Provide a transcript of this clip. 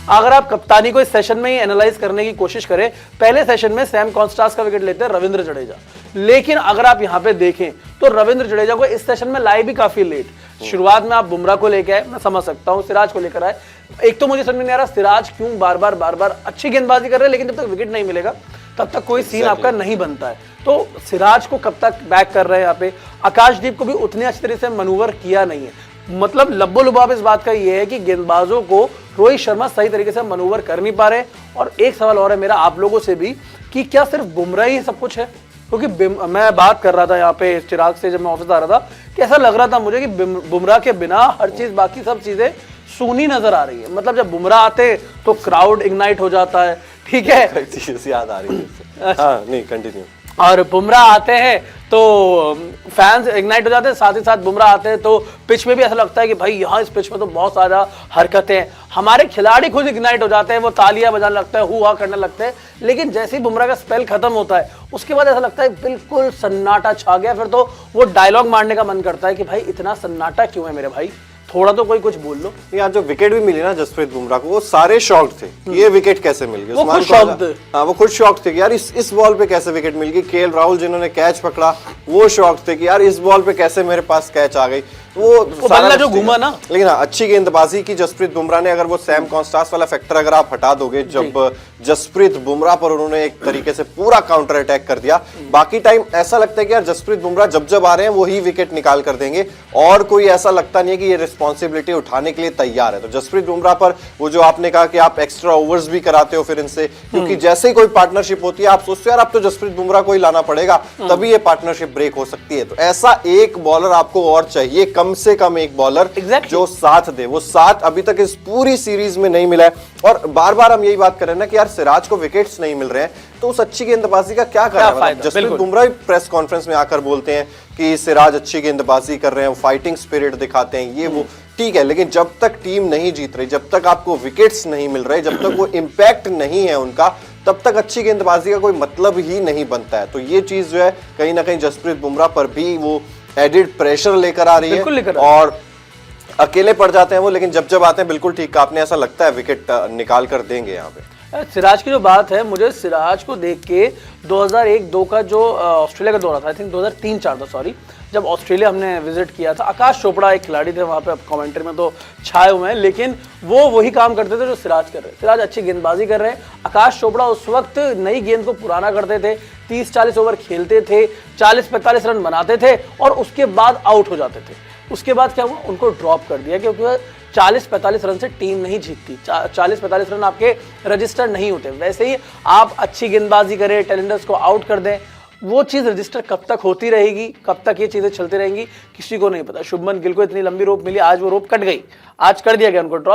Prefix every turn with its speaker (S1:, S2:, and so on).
S1: अगर आप कप्तानी को इस सेशन में ही एनालाइज करने की कोशिश करें, पहले सेशन में सैम कॉन्स्टास का विकेट लेते हैं रविंद्र जडेजा, लेकिन अगर आप यहां पे देखें तो रविंद्र जडेजा को इस सेशन में लाए भी काफी लेट। शुरुआत में आप बुमराह को लेके आए, मैं समझ सकता हूं, सिराज को लेकर आए। एक तो मुझे समझ में नहीं आ रहा सिराज क्यों बार बार अच्छी गेंदबाजी कर रहे हैं, लेकिन जब तक विकेट नहीं मिलेगा तब तक कोई सीन आपका नहीं बनता है। तो सिराज को कब तक बैक कर रहे हैं यहाँ पे, आकाशदीप को भी उतने अच्छी तरह से मनूवर किया नहीं है। मतलब लब्बो लुबाब इस बात का ये है कि गेंदबाजों को रोहित शर्मा सही तरीके से मनूवर कर नहीं पा रहे। और एक सवाल और है मेरा आप लोगों से भी कि क्या सिर्फ बुमराह ही सब कुछ है? क्योंकि मैं बात कर रहा था यहाँ पे चिराग से जब मैं ऑफिस आ रहा था कि ऐसा लग रहा था मुझे कि बुमराह के बिना हर चीज बाकी सब चीजें सूनी नजर आ रही है। मतलब जब बुमराह आते तो क्राउड इग्नाइट हो जाता है, ठीक है,
S2: चीज याद आ रही है। हाँ नहीं कंटिन्यू।
S1: और बुमराह आते हैं तो फैंस इग्नाइट हो जाते हैं, साथ ही साथ बुमराह आते हैं तो पिच में भी ऐसा लगता है कि भाई यहाँ इस पिच में तो बहुत सारा हरकतें हैं, हमारे खिलाड़ी खुद इग्नाइट हो जाते हैं, वो तालियां बजाने लगते हैं, हुआ करने लगते हैं। लेकिन जैसे ही बुमराह का स्पेल खत्म होता है उसके बाद ऐसा लगता है बिल्कुल सन्नाटा छा गया। फिर तो वो डायलॉग मारने का मन करता है कि भाई इतना सन्नाटा क्यों है मेरे भाई, थोड़ा तो कोई कुछ बोल लो।
S2: यार जो विकेट भी मिली ना जसप्रीत बुमराह को, वो सारे शॉक्ड थे कि ये विकेट कैसे मिल गई।
S1: वो खुद शॉक्ड थे।
S2: हाँ वो खुद शॉक्ड थे कि यार इस बॉल पे कैसे विकेट मिल गई। केएल राहुल जिन्होंने कैच पकड़ा वो शॉक्ड थे कि यार इस बॉल पे कैसे मेरे पास कैच आ गई। वो
S1: बल्ला जो घूमा ना,
S2: लेकिन अच्छी गेंदबाजी की जसप्रीत बुमराह ने। अगर वो सैम कॉन्स्टास वाला फैक्टर अगर आप हटा दोगे, जब जसप्रीत बुमराह पर उन्होंने एक तरीके से पूरा काउंटर अटैक कर दिया, बाकी टाइम ऐसा लगता है कि यार जसप्रीत बुमराह जब जब आ रहे हैं वो ही विकेट निकाल कर देंगे और कोई ऐसा लगता नहीं है कि ये रिस्पॉन्सिबिलिटी उठाने के लिए तैयार है। तो जसप्रीत बुमराह पर वो जो आपने कहा कि आप एक्स्ट्रा ओवर्स भी कराते हो फिर इनसे, क्योंकि जैसे ही कोई पार्टनरशिप होती है आप सोचते हो यार अब तो जसप्रीत बुमराह को ही लाना पड़ेगा तभी ये पार्टनरशिप ब्रेक हो सकती है। तो ऐसा एक बॉलर आपको और चाहिए, कम से कम एक बॉलर जो साथ दे। वो साथ अभी तक इस पूरी सीरीज में नहीं मिला है। और बार बार हम यही बात कर रहे हैं ना कि यार सिराज को विकेट्स नहीं मिल रहे हैं तो उस अच्छी गेंदबाजी का क्या करें। जसप्रीत बुमराह प्रेस कॉन्फ्रेंस में आकर बोलते हैं कि सिराज अच्छी गेंदबाजी कर रहे हैं, फाइटिंग स्पिरिट दिखाते हैं, ये वो ठीक है, लेकिन जब तक टीम नहीं जीत रही, जब तक आपको विकेट्स नहीं मिल रहे, जब तक वो इंपैक्ट नहीं है उनका, तब तक अच्छी गेंदबाजी का कोई मतलब ही नहीं बनता है। तो ये चीज जो है कहीं ना कहीं जसप्रीत बुमराह पर भी वो एडिड प्रेशर लेकर आ रही है और अकेले पड़ जाते हैं वो। लेकिन जब जब आते हैं बिल्कुल ठीक, आपने ऐसा लगता है विकेट निकाल कर देंगे यहाँ पे।
S1: सिराज की जो बात है, मुझे सिराज को देख के 2001-2 का जो ऑस्ट्रेलिया का दौरा था, आई थिंक 2003-4 था, सॉरी, जब ऑस्ट्रेलिया हमने विजिट किया था, आकाश चोपड़ा एक खिलाड़ी थे वहाँ पे, अब कमेंट्री में तो छाए हुए हैं, लेकिन वो वही काम करते थे जो सिराज कर रहे हैं। सिराज अच्छी गेंदबाजी कर रहे हैं, आकाश चोपड़ा उस वक्त नई गेंद को पुराना करते थे, 30-40 ओवर खेलते थे, 40-45 रन बनाते थे और उसके बाद आउट हो जाते थे। उसके बाद क्या हुआ, उनको ड्रॉप कर दिया क्योंकि 40-45 रन से टीम नहीं जीतती, 40-45 रन आपके रजिस्टर नहीं होते। वैसे ही आप अच्छी गेंदबाजी करें, टैलेंटर्स को आउट कर दें, वो चीज़ रजिस्टर कब तक होती रहेगी, कब तक ये चीज़ें चलती रहेंगी, किसी को नहीं पता। शुभमन गिल को इतनी लंबी रोप मिली, आज वो रोप कट गई, आज कर दिया गया उनको ड्रॉप।